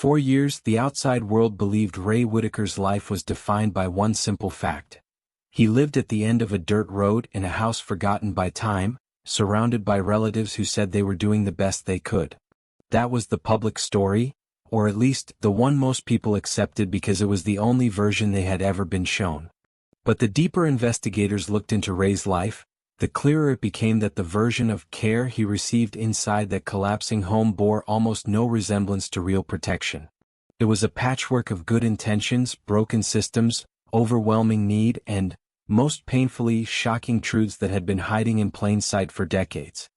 For years, the outside world believed Ray Whittaker's life was defined by one simple fact. He lived at the end of a dirt road in a house forgotten by time, surrounded by relatives who said they were doing the best they could. That was the public story, or at least the one most people accepted because it was the only version they had ever been shown. But the deeper investigators looked into Ray's life, the clearer it became that the version of care he received inside that collapsing home bore almost no resemblance to real protection. It was a patchwork of good intentions, broken systems, overwhelming need, and, most painfully, shocking truths that had been hiding in plain sight for decades.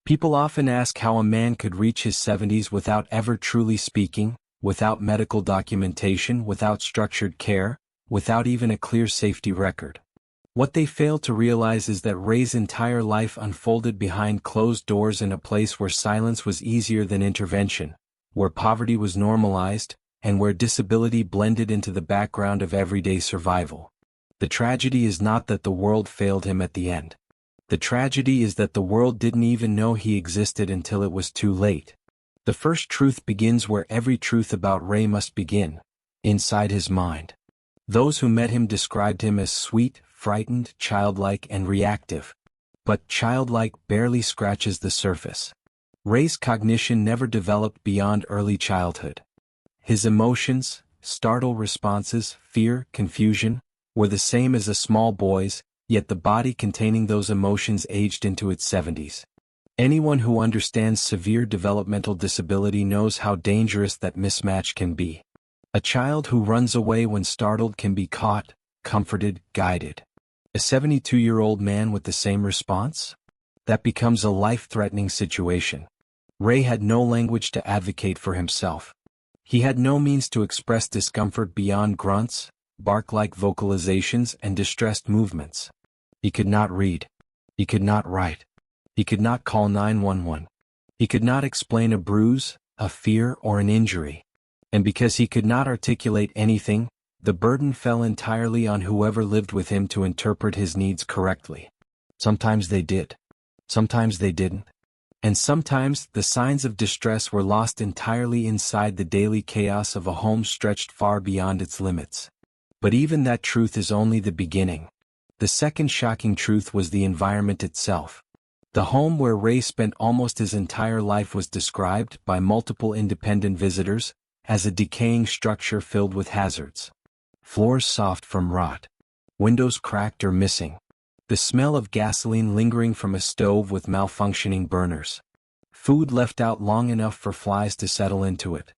People often ask how a man could reach his 70s without ever truly speaking, without medical documentation, without structured care, without even a clear safety record. What they fail to realize is that Ray's entire life unfolded behind closed doors in a place where silence was easier than intervention, where poverty was normalized, and where disability blended into the background of everyday survival. The tragedy is not that the world failed him at the end. The tragedy is that the world didn't even know he existed until it was too late. The first truth begins where every truth about Ray must begin, inside his mind. Those who met him described him as sweet, frightened, childlike, and reactive. But childlike barely scratches the surface. Ray's cognition never developed beyond early childhood. His emotions, startle responses, fear, confusion, were the same as a small boy's, yet the body containing those emotions aged into its 70s. Anyone who understands severe developmental disability knows how dangerous that mismatch can be. A child who runs away when startled can be caught, comforted, guided. A 72-year-old man with the same response? That becomes a life-threatening situation. Ray had no language to advocate for himself. He had no means to express discomfort beyond grunts, bark-like vocalizations, and distressed movements. He could not read. He could not write. He could not call 911. He could not explain a bruise, a fear, or an injury. And because he could not articulate anything, the burden fell entirely on whoever lived with him to interpret his needs correctly. Sometimes they did. Sometimes they didn't. And sometimes the signs of distress were lost entirely inside the daily chaos of a home stretched far beyond its limits. But even that truth is only the beginning. The second shocking truth was the environment itself. The home where Ray spent almost his entire life was described, by multiple independent visitors, as a decaying structure filled with hazards. Floors soft from rot. Windows cracked or missing. The smell of gasoline lingering from a stove with malfunctioning burners. Food left out long enough for flies to settle into it.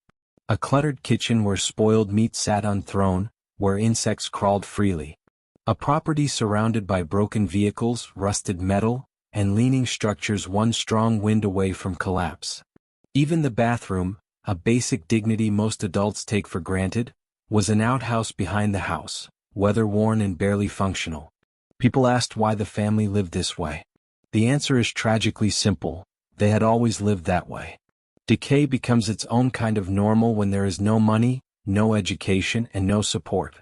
A cluttered kitchen where spoiled meat sat unthrown, where insects crawled freely. A property surrounded by broken vehicles, rusted metal, and leaning structures one strong wind away from collapse. Even the bathroom, a basic dignity most adults take for granted, was an outhouse behind the house, weather-worn and barely functional. People asked why the family lived this way. The answer is tragically simple: they had always lived that way. Decay becomes its own kind of normal when there is no money, no education, and no support.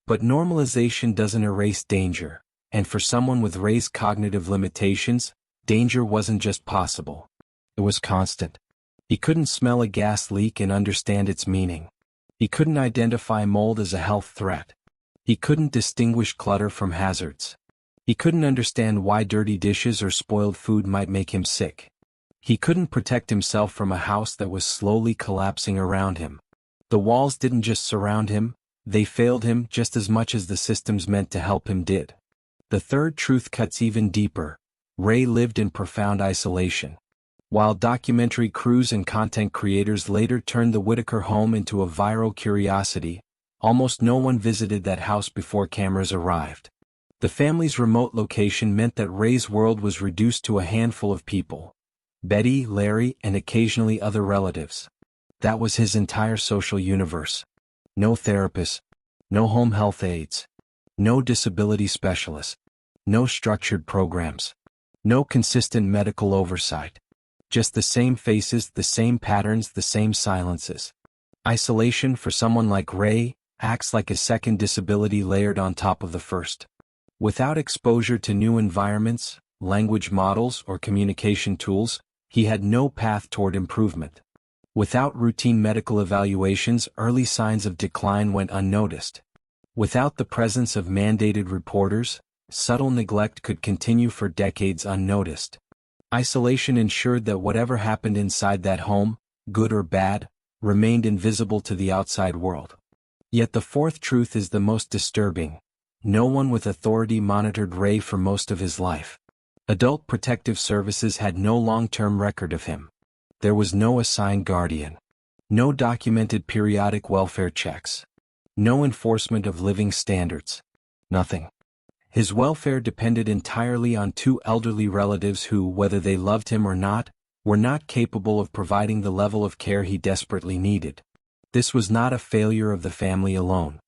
But normalization doesn't erase danger, and for someone with Ray's cognitive limitations, danger wasn't just possible. It was constant. He couldn't smell a gas leak and understand its meaning. He couldn't identify mold as a health threat. He couldn't distinguish clutter from hazards. He couldn't understand why dirty dishes or spoiled food might make him sick. He couldn't protect himself from a house that was slowly collapsing around him. The walls didn't just surround him, they failed him just as much as the systems meant to help him did. The third truth cuts even deeper. Ray lived in profound isolation. While documentary crews and content creators later turned the Whittaker home into a viral curiosity, almost no one visited that house before cameras arrived. The family's remote location meant that Ray's world was reduced to a handful of people: Betty, Larry, and occasionally other relatives. That was his entire social universe. No therapists, no home health aides, no disability specialists, no structured programs, no consistent medical oversight. Just the same faces, the same patterns, the same silences. Isolation for someone like Ray acts like a second disability layered on top of the first. Without exposure to new environments, language models, or communication tools, he had no path toward improvement. Without routine medical evaluations, early signs of decline went unnoticed. Without the presence of mandated reporters, subtle neglect could continue for decades unnoticed. Isolation ensured that whatever happened inside that home, good or bad, remained invisible to the outside world. Yet the fourth truth is the most disturbing. No one with authority monitored Ray for most of his life. Adult Protective Services had no long-term record of him. There was no assigned guardian. No documented periodic welfare checks. No enforcement of living standards. Nothing. His welfare depended entirely on two elderly relatives who, whether they loved him or not, were not capable of providing the level of care he desperately needed. This was not a failure of the family alone.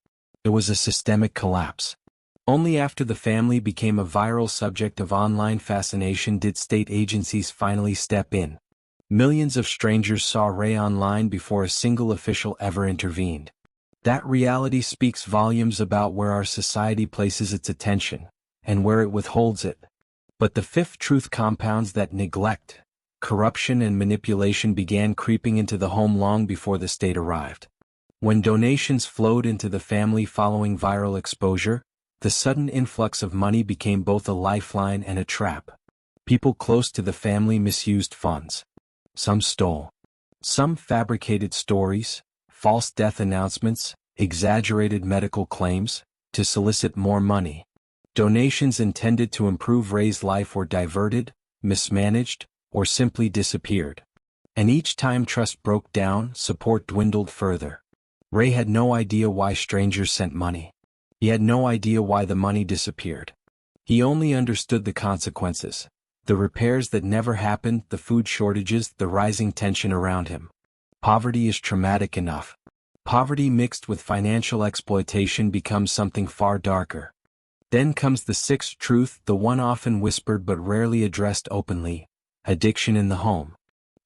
It was a systemic collapse. Only after the family became a viral subject of online fascination did state agencies finally step in. Millions of strangers saw Ray online before a single official ever intervened. That reality speaks volumes about where our society places its attention, and where it withholds it. But the fifth truth compounds that neglect, corruption and manipulation began creeping into the home long before the state arrived. When donations flowed into the family following viral exposure, the sudden influx of money became both a lifeline and a trap. People close to the family misused funds. Some stole. Some fabricated stories, false death announcements, exaggerated medical claims, to solicit more money. Donations intended to improve Ray's life were diverted, mismanaged, or simply disappeared. And each time trust broke down, support dwindled further. Ray had no idea why strangers sent money. He had no idea why the money disappeared. He only understood the consequences. The repairs that never happened, the food shortages, the rising tension around him. Poverty is traumatic enough. Poverty mixed with financial exploitation becomes something far darker. Then comes the sixth truth, the one often whispered but rarely addressed openly: addiction in the home.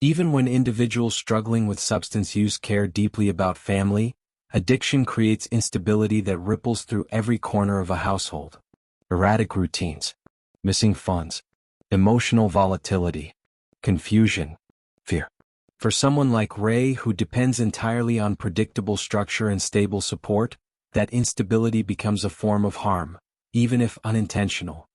Even when individuals struggling with substance use care deeply about family, addiction creates instability that ripples through every corner of a household. Erratic routines, missing funds, emotional volatility, confusion, fear. For someone like Ray, who depends entirely on predictable structure and stable support, that instability becomes a form of harm, even if unintentional.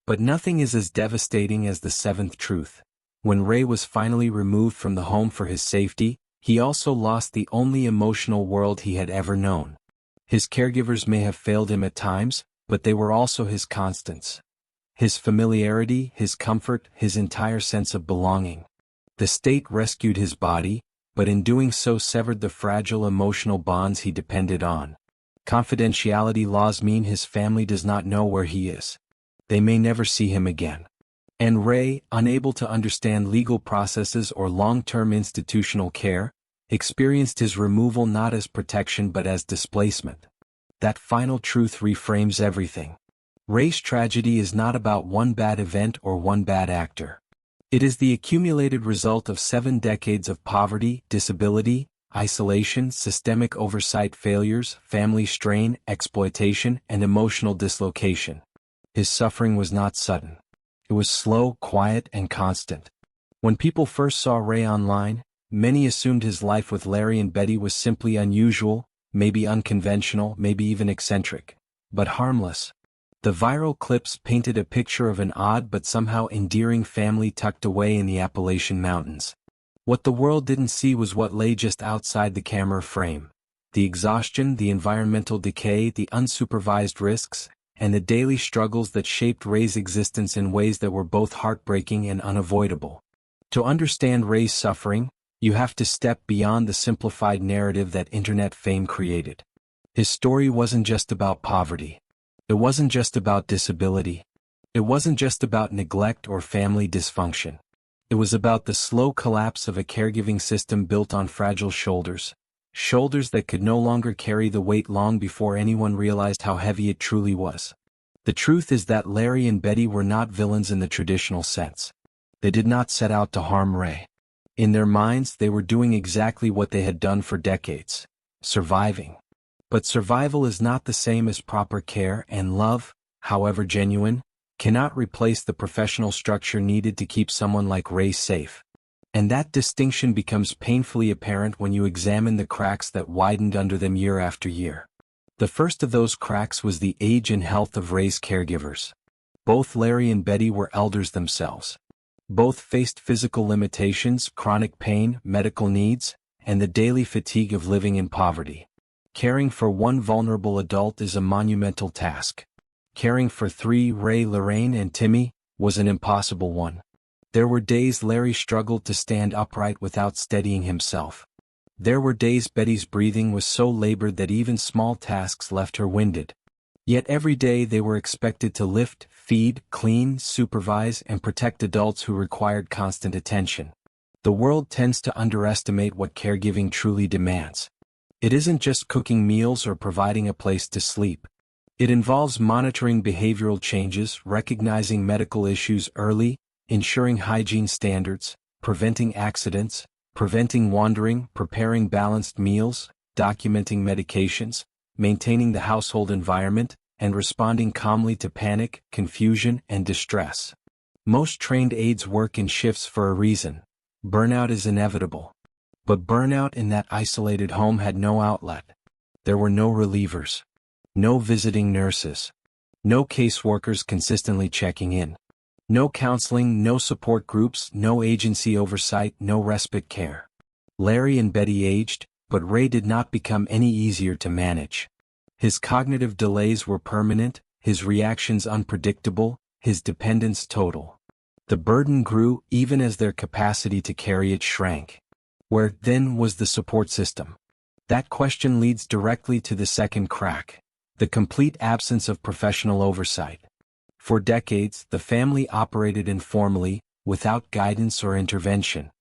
But nothing is as devastating as the seventh truth. When Ray was finally removed from the home for his safety, he also lost the only emotional world he had ever known. His caregivers may have failed him at times, but they were also his constants. His familiarity, his comfort, his entire sense of belonging. The state rescued his body, but in doing so severed the fragile emotional bonds he depended on. Confidentiality laws mean his family does not know where he is. They may never see him again. And Ray, unable to understand legal processes or long-term institutional care, experienced his removal not as protection but as displacement. That final truth reframes everything. Ray's tragedy is not about one bad event or one bad actor. It is the accumulated result of 7 decades of poverty, disability, isolation, systemic oversight failures, family strain, exploitation, and emotional dislocation. His suffering was not sudden. It was slow, quiet, and constant. When people first saw Ray online, many assumed his life with Larry and Betty was simply unusual, maybe unconventional, maybe even eccentric, but harmless. The viral clips painted a picture of an odd but somehow endearing family tucked away in the Appalachian Mountains. What the world didn't see was what lay just outside the camera frame: the exhaustion, the environmental decay, the unsupervised risks, and the daily struggles that shaped Ray's existence in ways that were both heartbreaking and unavoidable. To understand Ray's suffering, you have to step beyond the simplified narrative that internet fame created. His story wasn't just about poverty. It wasn't just about disability. It wasn't just about neglect or family dysfunction. It was about the slow collapse of a caregiving system built on fragile shoulders. Shoulders that could no longer carry the weight long before anyone realized how heavy it truly was. The truth is that Larry and Betty were not villains in the traditional sense. They did not set out to harm Ray. In their minds, they were doing exactly what they had done for decades: surviving. But survival is not the same as proper care, and love, however genuine, cannot replace the professional structure needed to keep someone like Ray safe. And that distinction becomes painfully apparent when you examine the cracks that widened under them year after year. The first of those cracks was the age and health of Ray's caregivers. Both Larry and Betty were elders themselves. Both faced physical limitations, chronic pain, medical needs, and the daily fatigue of living in poverty. Caring for one vulnerable adult is a monumental task. Caring for three, Ray, Lorraine, and Timmy, was an impossible one. There were days Larry struggled to stand upright without steadying himself. There were days Betty's breathing was so labored that even small tasks left her winded. Yet every day they were expected to lift, feed, clean, supervise, and protect adults who required constant attention. The world tends to underestimate what caregiving truly demands. It isn't just cooking meals or providing a place to sleep. It involves monitoring behavioral changes, recognizing medical issues early, ensuring hygiene standards, preventing accidents, preventing wandering, preparing balanced meals, documenting medications, maintaining the household environment, and responding calmly to panic, confusion, and distress. Most trained aides work in shifts for a reason. Burnout is inevitable. But burnout in that isolated home had no outlet. There were no relievers. No visiting nurses. No caseworkers consistently checking in. No counseling, no support groups, no agency oversight, no respite care. Larry and Betty aged, but Ray did not become any easier to manage. His cognitive delays were permanent, his reactions unpredictable, his dependence total. The burden grew even as their capacity to carry it shrank. Where, then, was the support system? That question leads directly to the second crack: the complete absence of professional oversight. For decades, the family operated informally, without guidance or intervention.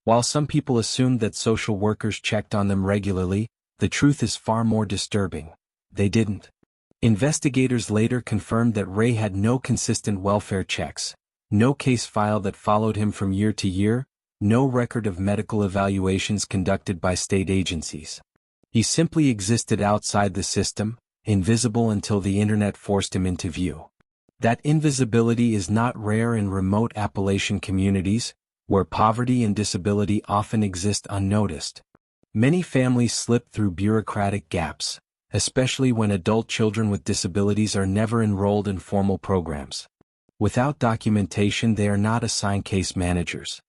While some people assumed that social workers checked on them regularly, the truth is far more disturbing. They didn't. Investigators later confirmed that Ray had no consistent welfare checks, no case file that followed him from year to year, no record of medical evaluations conducted by state agencies. He simply existed outside the system, invisible until the internet forced him into view. That invisibility is not rare in remote Appalachian communities, where poverty and disability often exist unnoticed. Many families slip through bureaucratic gaps, especially when adult children with disabilities are never enrolled in formal programs. Without documentation, they are not assigned case managers.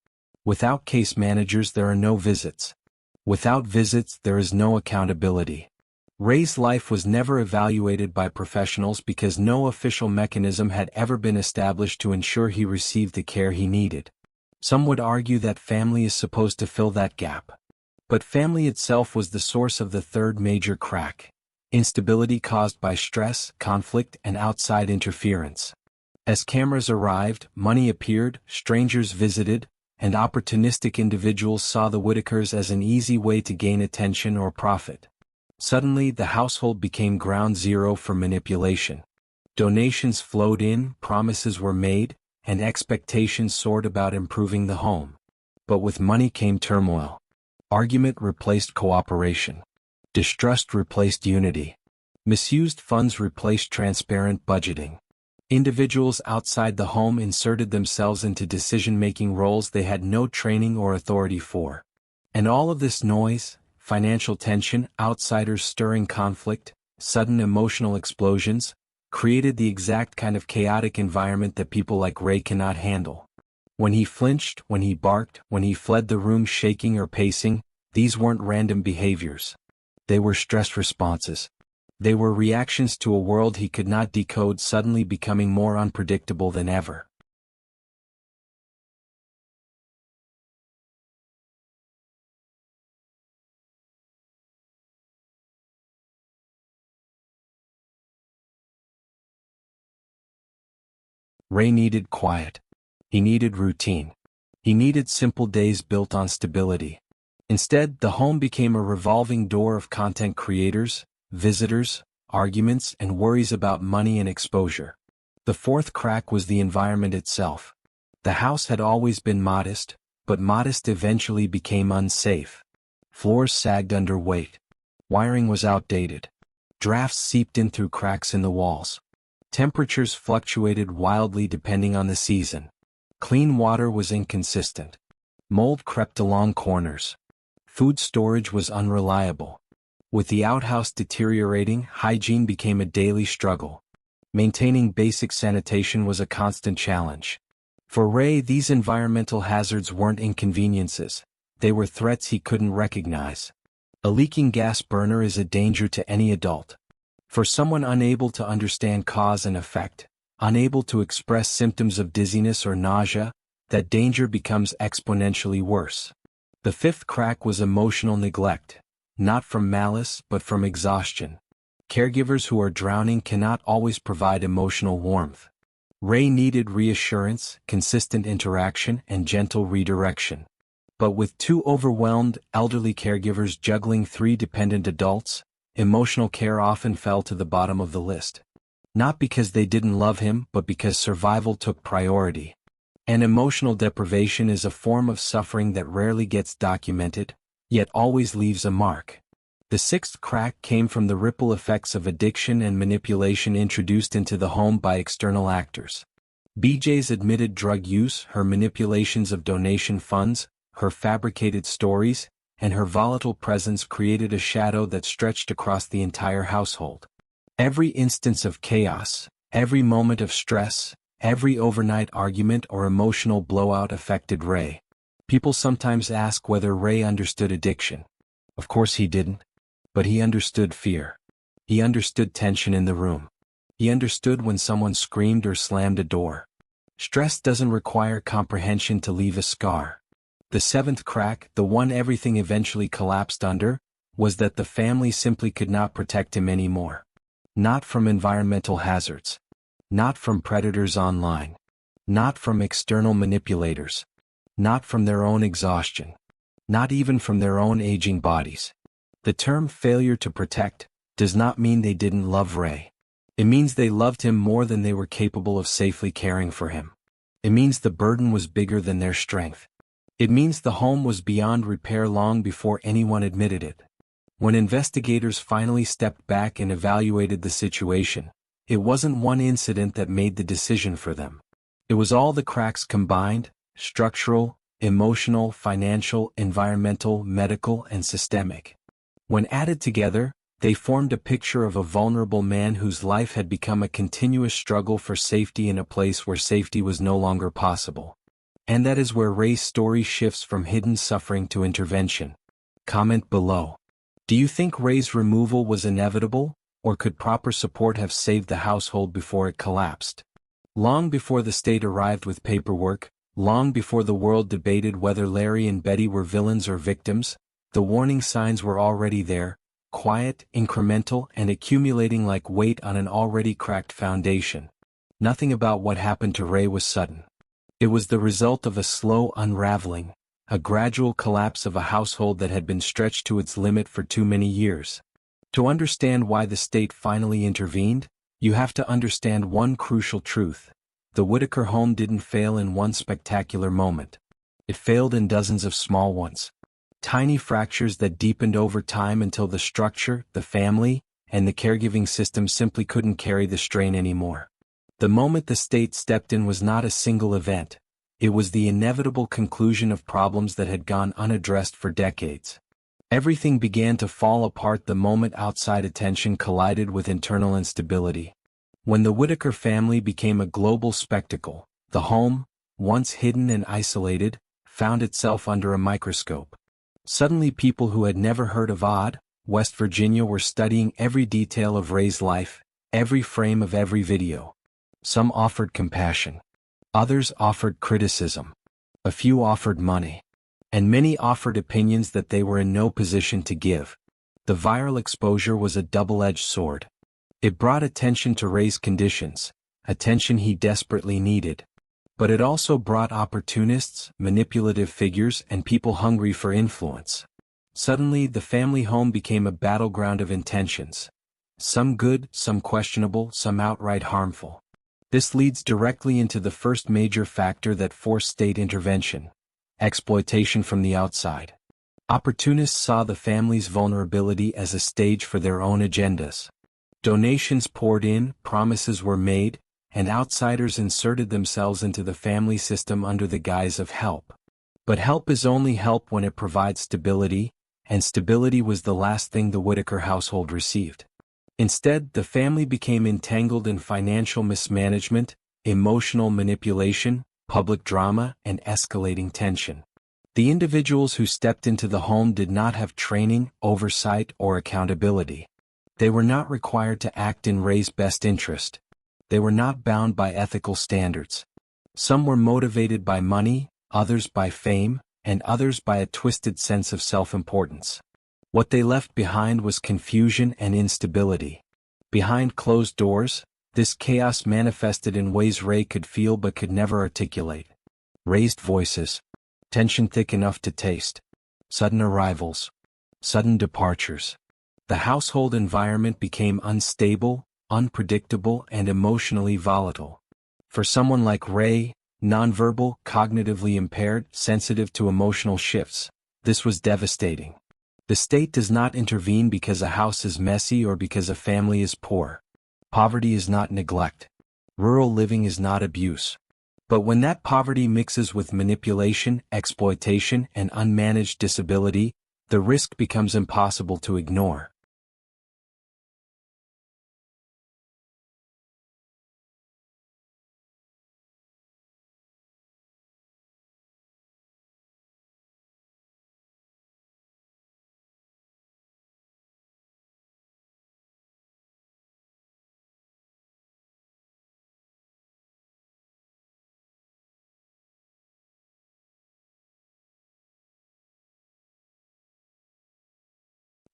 Without case managers, there are no visits. Without visits, there is no accountability. Ray's life was never evaluated by professionals because no official mechanism had ever been established to ensure he received the care he needed. Some would argue that family is supposed to fill that gap. But family itself was the source of the third major crack: instability caused by stress, conflict, and outside interference. As cameras arrived, money appeared, strangers visited, and opportunistic individuals saw the Whittakers as an easy way to gain attention or profit. Suddenly, the household became ground zero for manipulation. Donations flowed in, promises were made, and expectations soared about improving the home. But with money came turmoil. Argument replaced cooperation. Distrust replaced unity. Misused funds replaced transparent budgeting. Individuals outside the home inserted themselves into decision-making roles they had no training or authority for. And all of this noise, financial tension, outsiders stirring conflict, sudden emotional explosions, created the exact kind of chaotic environment that people like Ray cannot handle. When he flinched, when he barked, when he fled the room shaking or pacing, these weren't random behaviors. They were stress responses. They were reactions to a world he could not decode suddenly becoming more unpredictable than ever. Ray needed quiet. He needed routine. He needed simple days built on stability. Instead, the home became a revolving door of content creators, visitors, arguments, and worries about money and exposure. The fourth crack was the environment itself. The house had always been modest, but modest eventually became unsafe. Floors sagged under weight. Wiring was outdated. Drafts seeped in through cracks in the walls. Temperatures fluctuated wildly depending on the season. Clean water was inconsistent. Mold crept along corners. Food storage was unreliable. With the outhouse deteriorating, hygiene became a daily struggle. Maintaining basic sanitation was a constant challenge. For Ray, these environmental hazards weren't inconveniences, they were threats he couldn't recognize. A leaking gas burner is a danger to any adult. For someone unable to understand cause and effect, unable to express symptoms of dizziness or nausea, that danger becomes exponentially worse. The fifth crack was emotional neglect, not from malice but from exhaustion. Caregivers who are drowning cannot always provide emotional warmth. Ray needed reassurance, consistent interaction, and gentle redirection. But with two overwhelmed, elderly caregivers juggling 3 dependent adults, emotional care often fell to the bottom of the list. Not because they didn't love him, but because survival took priority. And emotional deprivation is a form of suffering that rarely gets documented, yet always leaves a mark. The sixth crack came from the ripple effects of addiction and manipulation introduced into the home by external actors. BJ's admitted drug use, her manipulations of donation funds, her fabricated stories, and her volatile presence created a shadow that stretched across the entire household. Every instance of chaos, every moment of stress, every overnight argument or emotional blowout affected Ray. People sometimes ask whether Ray understood addiction. Of course he didn't. But he understood fear. He understood tension in the room. He understood when someone screamed or slammed a door. Stress doesn't require comprehension to leave a scar. The seventh crack, the one everything eventually collapsed under, was that the family simply could not protect him anymore. Not from environmental hazards. Not from predators online. Not from external manipulators. Not from their own exhaustion. Not even from their own aging bodies. The term failure to protect does not mean they didn't love Ray. It means they loved him more than they were capable of safely caring for him. It means the burden was bigger than their strength. It means the home was beyond repair long before anyone admitted it. When investigators finally stepped back and evaluated the situation, it wasn't one incident that made the decision for them. It was all the cracks combined, structural, emotional, financial, environmental, medical, and systemic. When added together, they formed a picture of a vulnerable man whose life had become a continuous struggle for safety in a place where safety was no longer possible. And that is where Ray's story shifts from hidden suffering to intervention. Comment below. Do you think Ray's removal was inevitable, or could proper support have saved the household before it collapsed? Long before the state arrived with paperwork, long before the world debated whether Larry and Betty were villains or victims, the warning signs were already there, quiet, incremental, and accumulating like weight on an already cracked foundation. Nothing about what happened to Ray was sudden. It was the result of a slow unraveling, a gradual collapse of a household that had been stretched to its limit for too many years. To understand why the state finally intervened, you have to understand one crucial truth. The Whittaker home didn't fail in one spectacular moment. It failed in dozens of small ones. Tiny fractures that deepened over time until the structure, the family, and the caregiving system simply couldn't carry the strain anymore. The moment the state stepped in was not a single event. It was the inevitable conclusion of problems that had gone unaddressed for decades. Everything began to fall apart the moment outside attention collided with internal instability. When the Whittaker family became a global spectacle, the home, once hidden and isolated, found itself under a microscope. Suddenly people who had never heard of Odd, West Virginia were studying every detail of Ray's life, every frame of every video. Some offered compassion. Others offered criticism. A few offered money. And many offered opinions that they were in no position to give. The viral exposure was a double-edged sword. It brought attention to Ray's conditions, attention he desperately needed. But it also brought opportunists, manipulative figures, and people hungry for influence. Suddenly, the family home became a battleground of intentions. Some good, some questionable, some outright harmful. This leads directly into the first major factor that forced state intervention: exploitation from the outside. Opportunists saw the family's vulnerability as a stage for their own agendas. Donations poured in, promises were made, and outsiders inserted themselves into the family system under the guise of help. But help is only help when it provides stability, and stability was the last thing the Whittaker household received. Instead, the family became entangled in financial mismanagement, emotional manipulation, public drama, and escalating tension. The individuals who stepped into the home did not have training, oversight, or accountability. They were not required to act in Ray's best interest. They were not bound by ethical standards. Some were motivated by money, others by fame, and others by a twisted sense of self-importance. What they left behind was confusion and instability. Behind closed doors, this chaos manifested in ways Ray could feel but could never articulate. Raised voices, tension thick enough to taste, sudden arrivals, sudden departures. The household environment became unstable, unpredictable, and emotionally volatile. For someone like Ray, nonverbal, cognitively impaired, sensitive to emotional shifts, this was devastating. The state does not intervene because a house is messy or because a family is poor. Poverty is not neglect. Rural living is not abuse. But when that poverty mixes with manipulation, exploitation, and unmanaged disability, the risk becomes impossible to ignore.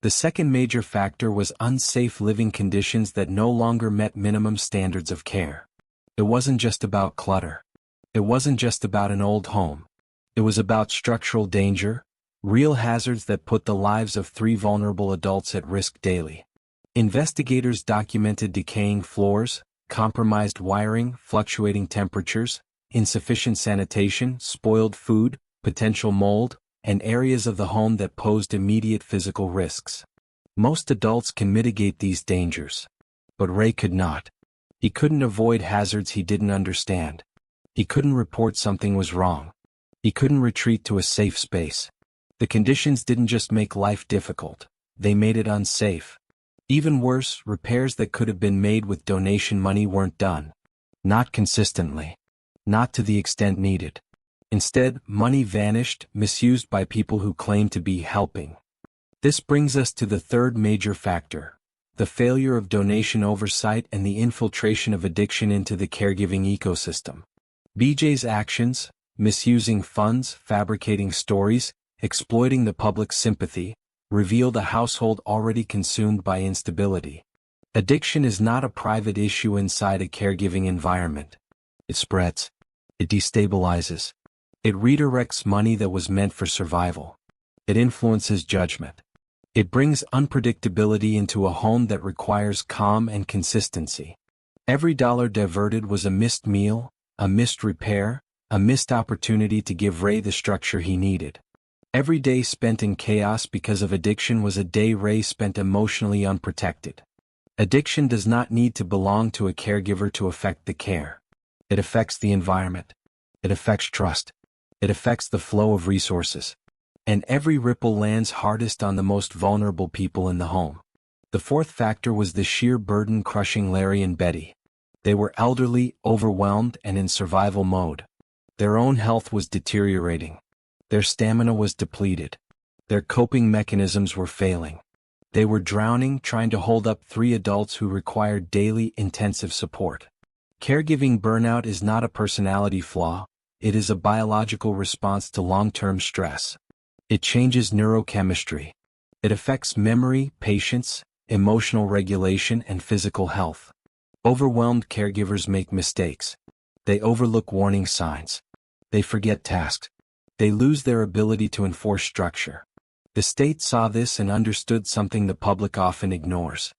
The second major factor was unsafe living conditions that no longer met minimum standards of care. It wasn't just about clutter. It wasn't just about an old home. It was about structural danger, real hazards that put the lives of 3 vulnerable adults at risk daily. Investigators documented decaying floors, compromised wiring, fluctuating temperatures, insufficient sanitation, spoiled food, potential mold, and areas of the home that posed immediate physical risks. Most adults can mitigate these dangers. But Ray could not. He couldn't avoid hazards he didn't understand. He couldn't report something was wrong. He couldn't retreat to a safe space. The conditions didn't just make life difficult, they made it unsafe. Even worse, repairs that could have been made with donation money weren't done. Not consistently. Not to the extent needed. Instead, money vanished, misused by people who claimed to be helping. This brings us to the third major factor: the failure of donation oversight and the infiltration of addiction into the caregiving ecosystem. BJ's actions, misusing funds, fabricating stories, exploiting the public's sympathy, revealed a household already consumed by instability. Addiction is not a private issue inside a caregiving environment. It spreads. It destabilizes. It redirects money that was meant for survival. It influences judgment. It brings unpredictability into a home that requires calm and consistency. Every dollar diverted was a missed meal, a missed repair, a missed opportunity to give Ray the structure he needed. Every day spent in chaos because of addiction was a day Ray spent emotionally unprotected. Addiction does not need to belong to a caregiver to affect the care. It affects the environment. It affects trust. It affects the flow of resources. And every ripple lands hardest on the most vulnerable people in the home. The fourth factor was the sheer burden crushing Larry and Betty. They were elderly, overwhelmed, and in survival mode. Their own health was deteriorating. Their stamina was depleted. Their coping mechanisms were failing. They were drowning, trying to hold up 3 adults who required daily, intensive support. Caregiving burnout is not a personality flaw. It is a biological response to long-term stress. It changes neurochemistry. It affects memory, patience, emotional regulation, and physical health. Overwhelmed caregivers make mistakes. They overlook warning signs. They forget tasks. They lose their ability to enforce structure. The state saw this and understood something the public often ignores.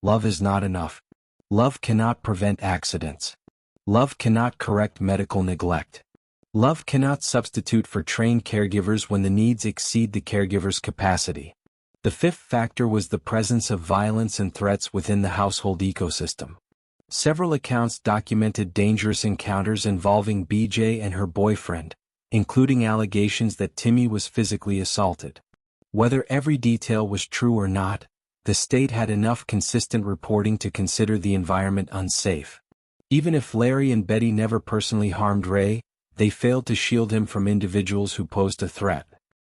Love is not enough. Love cannot prevent accidents. Love cannot correct medical neglect. Love cannot substitute for trained caregivers when the needs exceed the caregiver's capacity. The fifth factor was the presence of violence and threats within the household ecosystem. Several accounts documented dangerous encounters involving BJ and her boyfriend, including allegations that Timmy was physically assaulted. Whether every detail was true or not, the state had enough consistent reporting to consider the environment unsafe. Even if Larry and Betty never personally harmed Ray, they failed to shield him from individuals who posed a threat.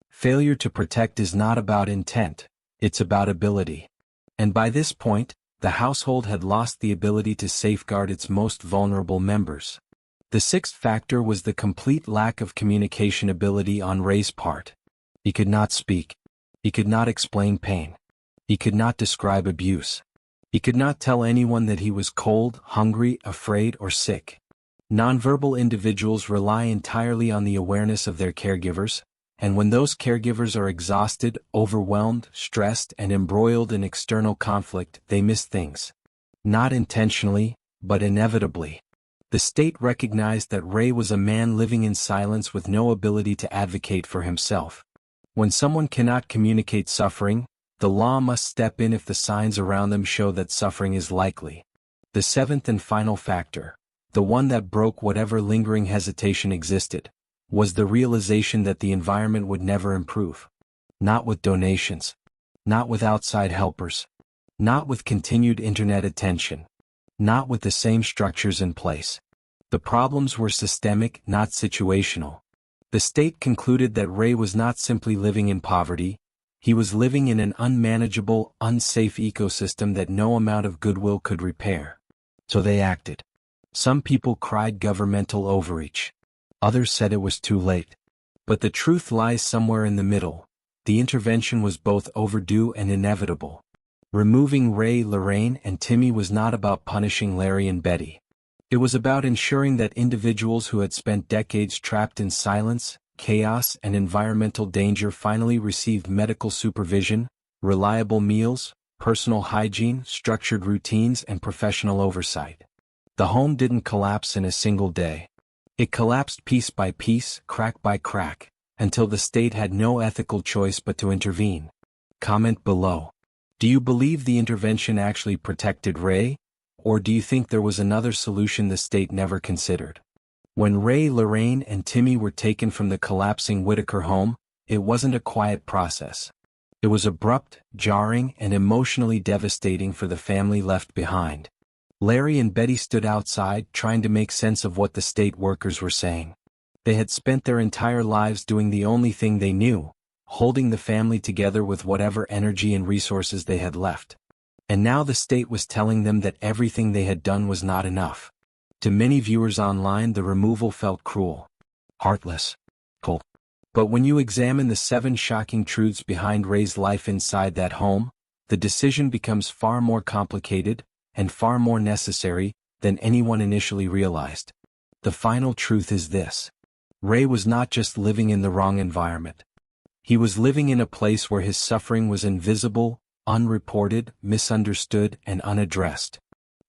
Failure to protect is not about intent, it's about ability. And by this point, the household had lost the ability to safeguard its most vulnerable members. The sixth factor was the complete lack of communication ability on Ray's part. He could not speak. He could not explain pain. He could not describe abuse. He could not tell anyone that he was cold, hungry, afraid, or sick. Nonverbal individuals rely entirely on the awareness of their caregivers, and when those caregivers are exhausted, overwhelmed, stressed, and embroiled in external conflict, they miss things. Not intentionally, but inevitably. The state recognized that Ray was a man living in silence with no ability to advocate for himself. When someone cannot communicate suffering, the law must step in if the signs around them show that suffering is likely. The seventh and final factor, the one that broke whatever lingering hesitation existed, was the realization that the environment would never improve. Not with donations. Not with outside helpers. Not with continued internet attention. Not with the same structures in place. The problems were systemic, not situational. The state concluded that Ray was not simply living in poverty, he was living in an unmanageable, unsafe ecosystem that no amount of goodwill could repair. So they acted. Some people cried governmental overreach. Others said it was too late. But the truth lies somewhere in the middle. The intervention was both overdue and inevitable. Removing Ray, Lorraine, and Timmy was not about punishing Larry and Betty. It was about ensuring that individuals who had spent decades trapped in silence, chaos, and environmental danger finally received medical supervision, reliable meals, personal hygiene, structured routines, and professional oversight. The home didn't collapse in a single day. It collapsed piece by piece, crack by crack, until the state had no ethical choice but to intervene. Comment below. Do you believe the intervention actually protected Ray? Or do you think there was another solution the state never considered? When Ray, Lorraine, and Timmy were taken from the collapsing Whittaker home, it wasn't a quiet process. It was abrupt, jarring, and emotionally devastating for the family left behind. Larry and Betty stood outside trying to make sense of what the state workers were saying. They had spent their entire lives doing the only thing they knew, holding the family together with whatever energy and resources they had left. And now the state was telling them that everything they had done was not enough. To many viewers online, the removal felt cruel, heartless, cold. But when you examine the 7 shocking truths behind Ray's life inside that home, the decision becomes far more complicated and far more necessary than anyone initially realized. The final truth is this: Ray was not just living in the wrong environment. He was living in a place where his suffering was invisible, unreported, misunderstood, and unaddressed.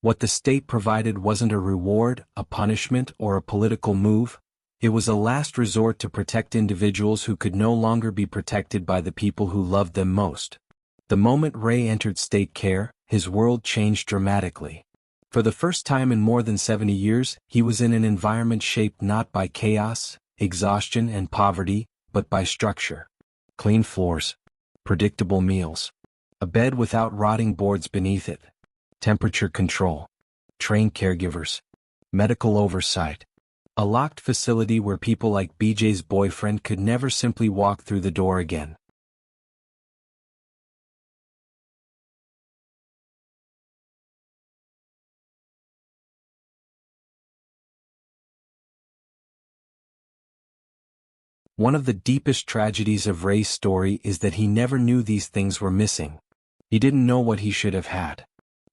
What the state provided wasn't a reward, a punishment, or a political move. It was a last resort to protect individuals who could no longer be protected by the people who loved them most. The moment Ray entered state care, his world changed dramatically. For the first time in more than 70 years, he was in an environment shaped not by chaos, exhaustion, and poverty, but by structure. Clean floors. Predictable meals. A bed without rotting boards beneath it. Temperature control. Trained caregivers. Medical oversight. A locked facility where people like BJ's boyfriend could never simply walk through the door again. One of the deepest tragedies of Ray's story is that he never knew these things were missing. He didn't know what he should have had.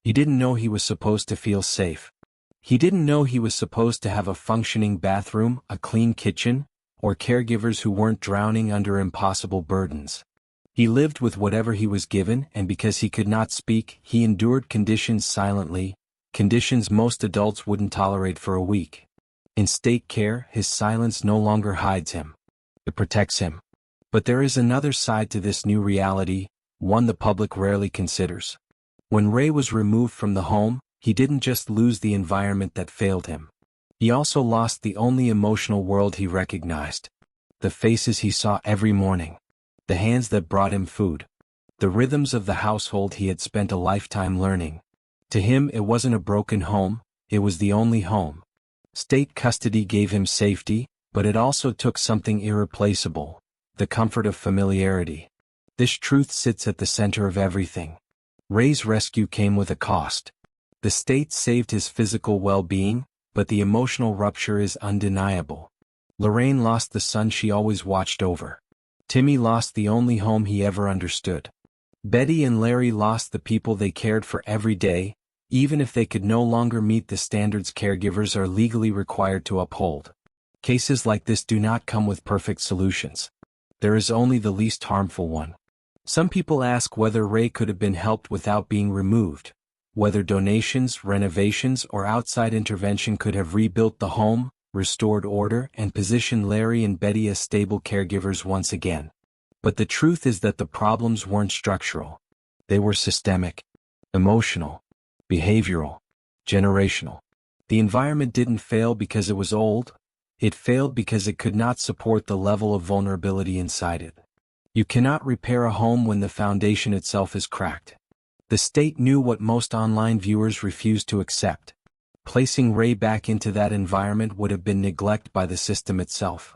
He didn't know he was supposed to feel safe. He didn't know he was supposed to have a functioning bathroom, a clean kitchen, or caregivers who weren't drowning under impossible burdens. He lived with whatever he was given, and because he could not speak, he endured conditions silently, conditions most adults wouldn't tolerate for a week. In state care, his silence no longer hides him. It protects him. But there is another side to this new reality, one the public rarely considers. When Ray was removed from the home, he didn't just lose the environment that failed him. He also lost the only emotional world he recognized. the faces he saw every morning, the hands that brought him food, the rhythms of the household he had spent a lifetime learning. To him it wasn't a broken home, it was the only home. State custody gave him safety, but it also took something irreplaceable, the comfort of familiarity. This truth sits at the center of everything. Ray's rescue came with a cost. The state saved his physical well-being, but the emotional rupture is undeniable. Lorraine lost the son she always watched over. Timmy lost the only home he ever understood. Betty and Larry lost the people they cared for every day, even if they could no longer meet the standards caregivers are legally required to uphold. Cases like this do not come with perfect solutions. There is only the least harmful one. Some people ask whether Ray could have been helped without being removed, whether donations, renovations, or outside intervention could have rebuilt the home, restored order, and positioned Larry and Betty as stable caregivers once again. But the truth is that the problems weren't structural. They were systemic, emotional, behavioral, generational. The environment didn't fail because it was old, it failed because it could not support the level of vulnerability inside it. You cannot repair a home when the foundation itself is cracked. The state knew what most online viewers refused to accept. Placing Ray back into that environment would have been neglect by the system itself.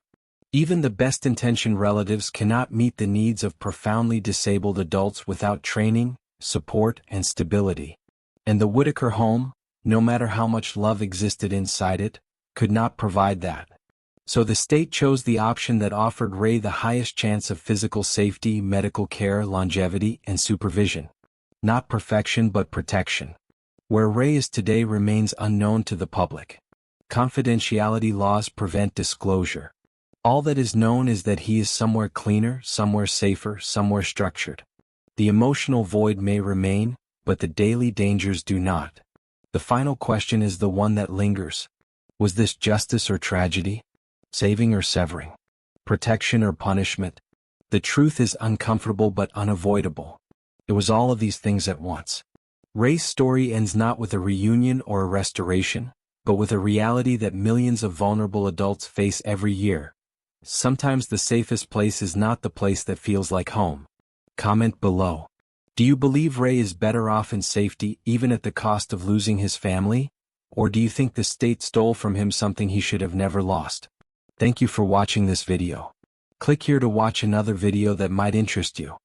Even the best-intentioned relatives cannot meet the needs of profoundly disabled adults without training, support, and stability. And the Whittaker home, no matter how much love existed inside it, could not provide that. So the state chose the option that offered Ray the highest chance of physical safety, medical care, longevity, and supervision. Not perfection but protection. Where Ray is today remains unknown to the public. Confidentiality laws prevent disclosure. All that is known is that he is somewhere cleaner, somewhere safer, somewhere structured. The emotional void may remain, but the daily dangers do not. The final question is the one that lingers. Was this justice or tragedy? Saving or severing? Protection or punishment? The truth is uncomfortable but unavoidable. It was all of these things at once. Ray's story ends not with a reunion or a restoration, but with a reality that millions of vulnerable adults face every year. Sometimes the safest place is not the place that feels like home. Comment below. Do you believe Ray is better off in safety even at the cost of losing his family? Or do you think the state stole from him something he should have never lost? Thank you for watching this video. Click here to watch another video that might interest you.